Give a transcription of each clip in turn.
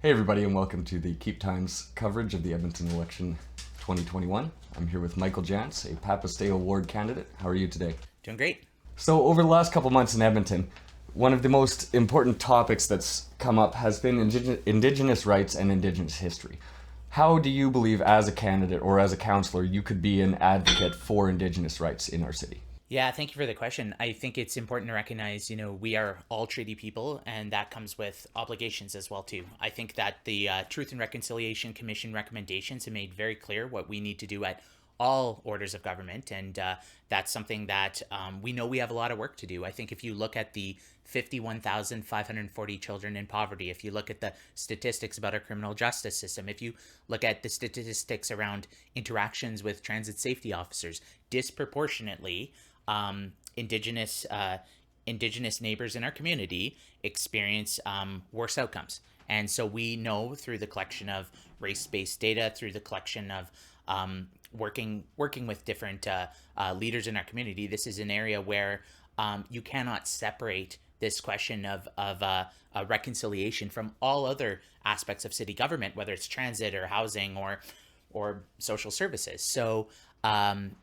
Hey everybody, and welcome to the Keep Times coverage of the Edmonton election 2021. I'm here with Michael Janz, a Papastew Award candidate. How are you today? Doing great. So over the last couple months in Edmonton, one of the most important topics that's come up has been Indigenous rights and Indigenous history. How do you believe as a candidate or as a councillor you could be an advocate for Indigenous rights in our city? Yeah, thank you for the question. I think it's important to recognize, we are all treaty people, and that comes with obligations as well too. I think that the Truth and Reconciliation Commission recommendations have made very clear what we need to do at all orders of government, and that's something that we know we have a lot of work to do. I think if you look at the 51,540 children in poverty, if you look at the statistics about our criminal justice system, if you look at the statistics around interactions with transit safety officers, disproportionately, Indigenous neighbors in our community experience worse outcomes. And so we know through the collection of race-based data, through the collection of working with different leaders in our community, this is an area where you cannot separate this question of reconciliation from all other aspects of city government, whether it's transit or housing or social services. So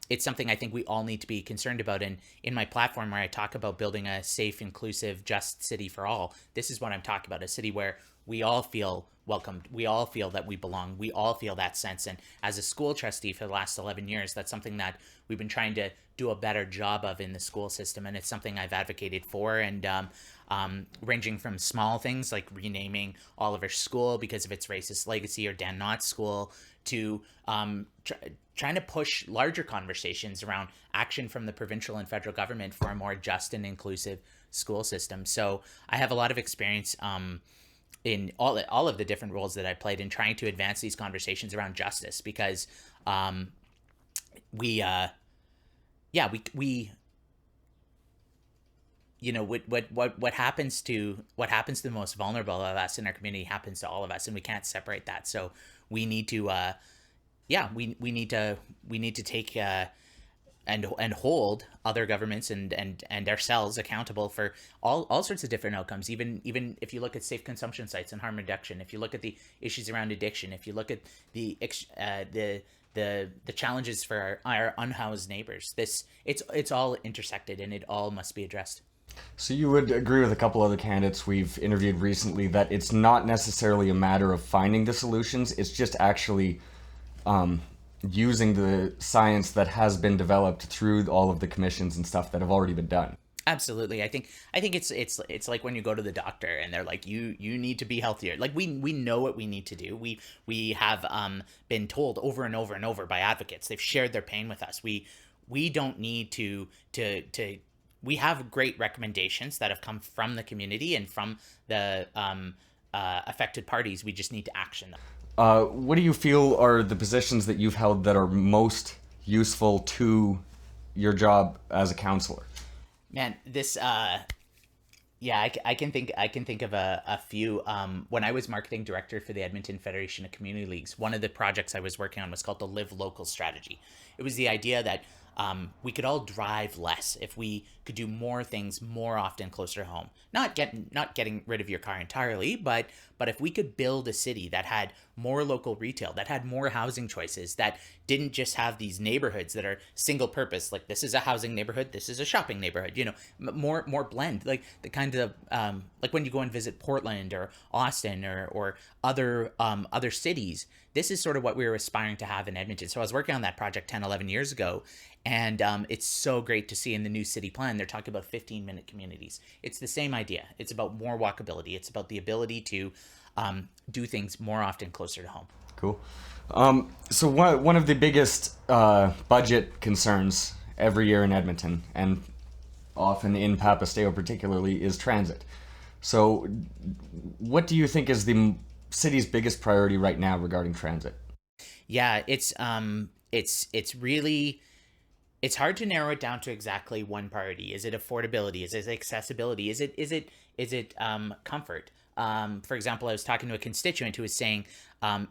it's something I think we all need to be concerned about. And in my platform where I talk about building a safe, inclusive, just city for all, this is what I'm talking about, a city where we all feel welcomed. We all feel that we belong. We all feel that sense. And as a school trustee for the last 11 years, that's something that we've been trying to do a better job of in the school system. And it's something I've advocated for. And ranging from small things like renaming Oliver School because of its racist legacy, or Dan Knott School, to trying to push larger conversations around action from the provincial and federal government for a more just and inclusive school system. So I have a lot of experience in all of the different roles that I played in trying to advance these conversations around justice, because we what happens to the most vulnerable of us in our community happens to all of us, and we can't separate that. So we need to we need to take and hold other governments and ourselves accountable for all sorts of different outcomes. Even if you look at safe consumption sites and harm reduction, if you look at the issues around addiction, if you look at the challenges for our unhoused neighbors, it's all intersected and it all must be addressed. So you would agree with a couple other candidates we've interviewed recently that it's not necessarily a matter of finding the solutions, it's just actually using the science that has been developed through all of the commissions and stuff that have already been done. Absolutely. I think it's like when you go to the doctor and they're like, you need to be healthier. Like we know what we need to do. We have been told over and over and over by advocates. They've shared their pain with us. We don't need to we have great recommendations that have come from the community and from the affected parties. We just need to action them. What do you feel are the positions that you've held that are most useful to your job as a counselor? Man, this I can think of a few. When I was marketing director for the Edmonton Federation of Community Leagues, one of the projects I was working on was called the Live Local strategy. It was the idea that we could all drive less if we could do more things more often closer to home. Not getting rid of your car entirely, but if we could build a city that had more local retail, that had more housing choices, that didn't just have these neighborhoods that are single purpose, like this is a housing neighborhood, this is a shopping neighborhood, more blend, like the kind of like when you go and visit Portland or Austin or other cities. This is sort of what we were aspiring to have in Edmonton. So I was working on that project 10, 11 years ago, and it's so great to see in the new city plan, they're talking about 15-minute communities. It's the same idea. It's about more walkability. It's about the ability to do things more often closer to home. Cool. So one of the biggest budget concerns every year in Edmonton, and often in Papastew particularly, is transit. So what do you think is the city's biggest priority right now regarding transit? Yeah, it's really, it's hard to narrow it down to exactly one priority. Is it affordability? Is it accessibility? Is it comfort? For example, I was talking to a constituent who was saying,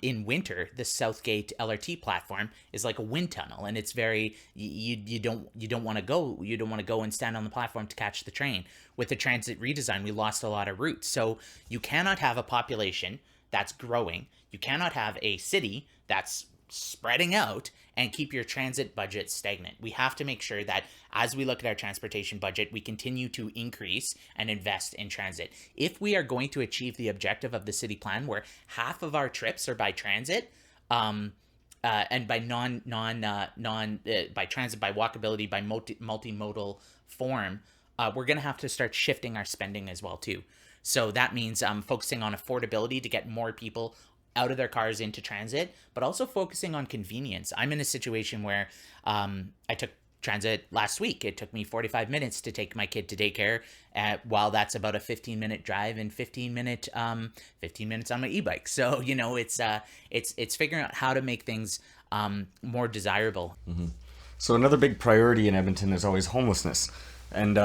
in winter, the Southgate LRT platform is like a wind tunnel, and it's very you don't want to go and stand on the platform to catch the train. With the transit redesign, we lost a lot of routes, so you cannot have a population that's growing. You cannot have a city that's spreading out and keep your transit budget stagnant. We have to make sure that as we look at our transportation budget, we continue to increase and invest in transit. If we are going to achieve the objective of the city plan where half of our trips are by transit, and by by transit, by walkability, by multimodal form, we're going to have to start shifting our spending as well too. So that means focusing on affordability to get more people out of their cars into transit, but also focusing on convenience. I'm in a situation where I took transit last week. It took me 45 minutes to take my kid to daycare, while that's about a 15-minute drive and 15 minutes on my e-bike. So, it's figuring out how to make things more desirable. Mm-hmm. So another big priority in Edmonton is always homelessness. And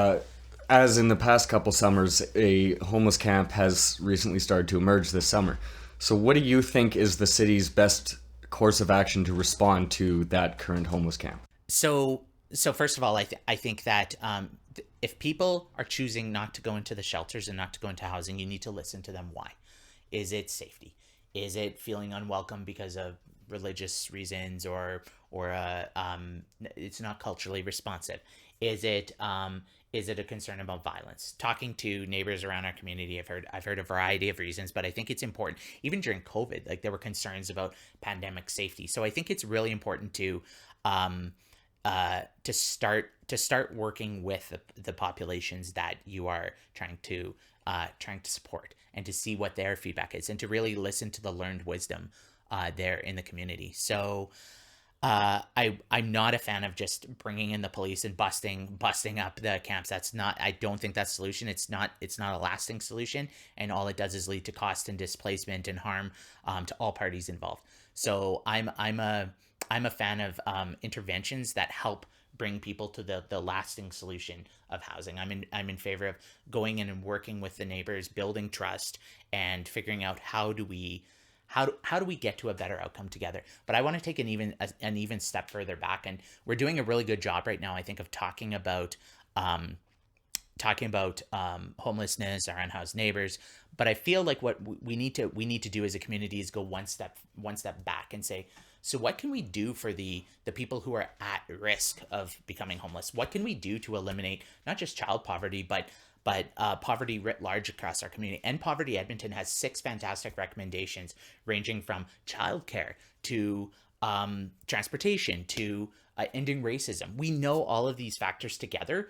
as in the past couple summers, a homeless camp has recently started to emerge this summer. So what do you think is the city's best course of action to respond to that current homeless camp? So first of all, I think that if people are choosing not to go into the shelters and not to go into housing, you need to listen to them. Why? Is it safety? Is it feeling unwelcome because of religious reasons, or it's not culturally responsive? Is it a concern about violence? Talking to neighbors around our community, I've heard a variety of reasons, but I think it's important. Even during COVID, like, there were concerns about pandemic safety. So I think it's really important to start working with the populations that you are trying to support, and to see what their feedback is, and to really listen to the learned wisdom there in the community. So I'm not a fan of just bringing in the police and busting up the camps. I don't think that's a solution. It's not a lasting solution, and all it does is lead to cost and displacement and harm to all parties involved. So I'm a fan of interventions that help bring people to the lasting solution of housing. I'm in favor of going in and working with the neighbors, building trust, and figuring out how do we get to a better outcome together. But I want to take an even step further back, and we're doing a really good job right now, I think, of talking about homelessness, our unhoused neighbors. But I feel like what we need to do as a community is go one step back and say, so what can we do for the people who are at risk of becoming homeless? What can we do to eliminate not just child poverty, but poverty writ large across our community? End Poverty Edmonton has 6 fantastic recommendations, ranging from childcare to transportation to ending racism. We know all of these factors together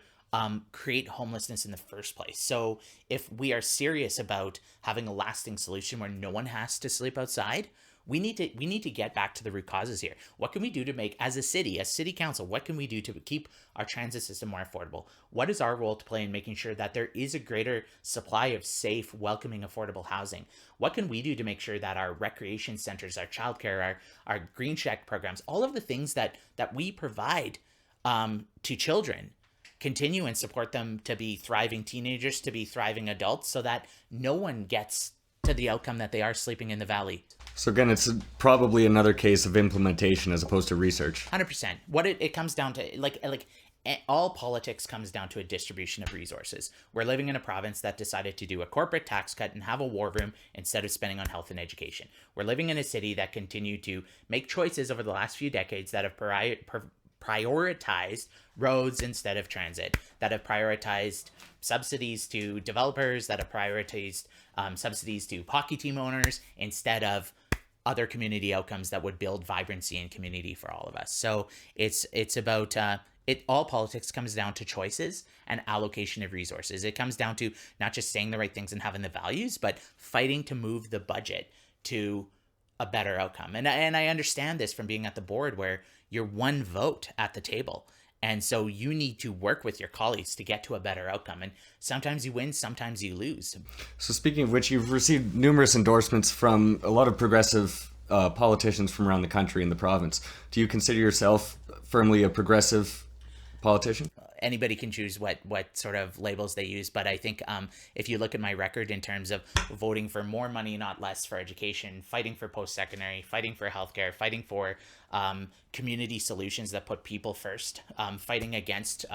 create homelessness in the first place. So if we are serious about having a lasting solution where no one has to sleep outside, we need to get back to the root causes here. What can we do to make, as city council, what can we do to keep our transit system more affordable? What is our role to play in making sure that there is a greater supply of safe, welcoming, affordable housing? What can we do to make sure that our recreation centers, our childcare, our green check programs, all of the things that we provide to children, continue and support them to be thriving teenagers, to be thriving adults, so that no one gets to the outcome that they are sleeping in the valley. So again, it's probably another case of implementation as opposed to research. 100%. What it comes down to, like all politics comes down to a distribution of resources. We're living in a province that decided to do a corporate tax cut and have a war room instead of spending on health and education. We're living in a city that continued to make choices over the last few decades that have prioritized roads instead of transit, that have prioritized subsidies to developers, that have prioritized subsidies to hockey team owners instead of other community outcomes that would build vibrancy and community for all of us. So it's about all politics comes down to choices and allocation of resources. It comes down to not just saying the right things and having the values, but fighting to move the budget to a better outcome. And I understand this from being at the board, where you're one vote at the table. And so you need to work with your colleagues to get to a better outcome. And sometimes you win, sometimes you lose. So speaking of which, you've received numerous endorsements from a lot of progressive politicians from around the country and the province. Do you consider yourself firmly a progressive politician? Anybody can choose what sort of labels they use, but I think if you look at my record in terms of voting for more money, not less, for education, fighting for post-secondary, fighting for healthcare, fighting for community solutions that put people first, fighting against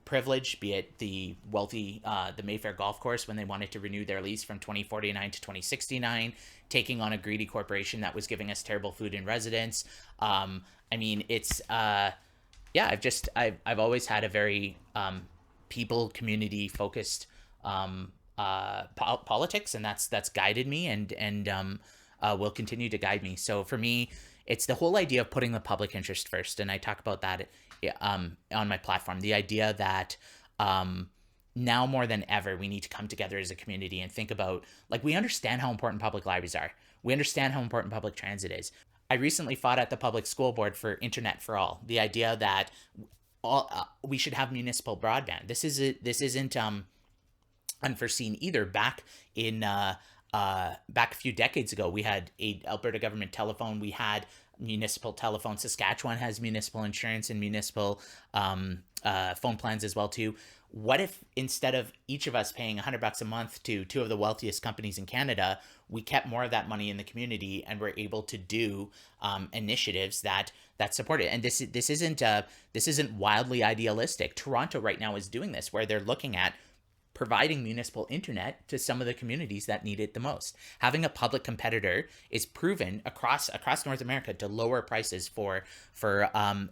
privilege, be it the wealthy, the Mayfair Golf Course when they wanted to renew their lease from 2049 to 2069, taking on a greedy corporation that was giving us terrible food in residence. I mean, it's I've always had a very people community focused politics, and that's guided me and will continue to guide me. So for me, it's the whole idea of putting the public interest first, and I talk about that on my platform. The idea that now more than ever, we need to come together as a community and think about, like, we understand how important public libraries are. We understand how important public transit is. I recently fought at the public school board for internet for all. The idea that we should have municipal broadband. This isn't unforeseen either. Back a few decades ago, we had a Alberta government telephone. We had municipal telephone. Saskatchewan has municipal insurance and municipal phone plans as well too. What if instead of each of us paying $100 a month to two of the wealthiest companies in Canada, we kept more of that money in the community and were able to do initiatives that support it? And this isn't wildly idealistic. Toronto right now is doing this, where they're looking at providing municipal internet to some of the communities that need it the most. Having a public competitor is proven across North America to lower prices for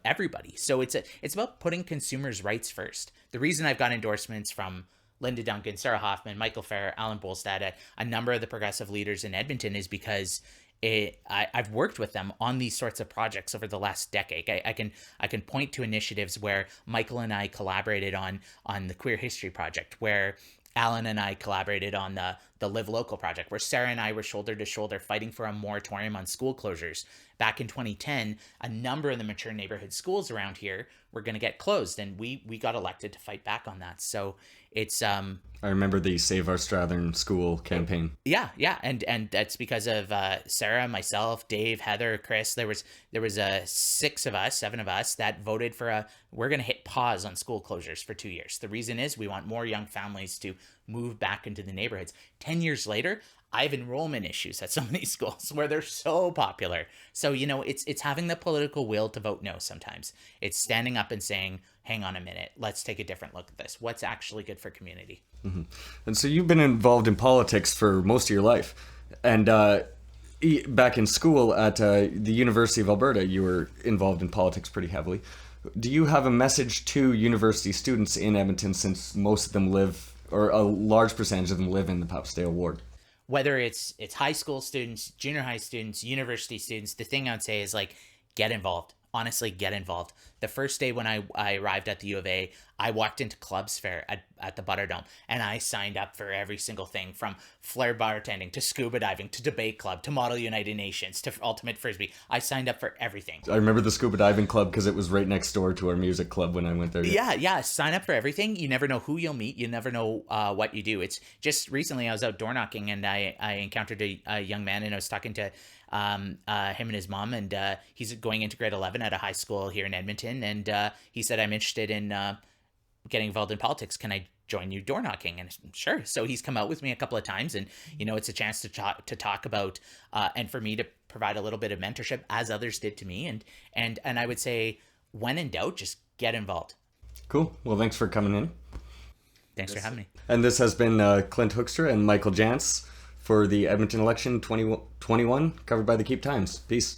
everybody. So it's about putting consumers' rights first. The reason I've got endorsements from Linda Duncan, Sarah Hoffman, Michael Farrer, Alan Bolstad, a number of the progressive leaders in Edmonton, is because I've worked with them on these sorts of projects over the last decade. I can point to initiatives where Michael and I collaborated on the Queer History Project, where Alan and I collaborated on the Live Local project, where Sarah and I were shoulder to shoulder fighting for a moratorium on school closures. Back in 2010, a number of the mature neighborhood schools around here were going to get closed, and we got elected to fight back on that. So it's I remember the Save Our Strathern School campaign. Yeah, and that's because of Sarah, myself, Dave, Heather, Chris. There was 7 of us that voted for we're going to hit pause on school closures for 2 years. The reason is we want more young families to move back into the neighborhoods. 10 years later, I have enrollment issues at some of these schools where they're so popular. So, it's having the political will to vote no sometimes. It's standing up and saying, hang on a minute, let's take a different look at this. What's actually good for community? Mm-hmm. And so you've been involved in politics for most of your life. And back in school at the University of Alberta, you were involved in politics pretty heavily. Do you have a message to university students in Edmonton, since most of them live, or a large percentage of them live in the Papastew ward? Whether it's high school students, junior high students, university students, the thing I would say is, like, get involved. Honestly, get involved. The first day when I arrived at the U of A, I walked into Clubs Fair at the Butterdome, and I signed up for every single thing, from flair bartending to scuba diving to debate club to Model United Nations to Ultimate Frisbee. I signed up for everything. I remember the scuba diving club because it was right next door to our music club when I went there. Yeah. Sign up for everything. You never know who you'll meet. You never know what you do. It's just recently I was out door knocking, and I encountered a young man, and I was talking to him and his mom, and he's going into grade 11 at a high school here in Edmonton, and he said, I'm interested in getting involved in politics. Can I join you door knocking? And sure. So he's come out with me a couple of times, and it's a chance to talk about and for me to provide a little bit of mentorship, as others did to me, and I would say, when in doubt, just get involved. Cool. Well, thanks for coming in. Thanks for having me. And this has been Clint Hoekstra and Michael Janz for the Edmonton election 2021, covered by the Keep Times. Peace.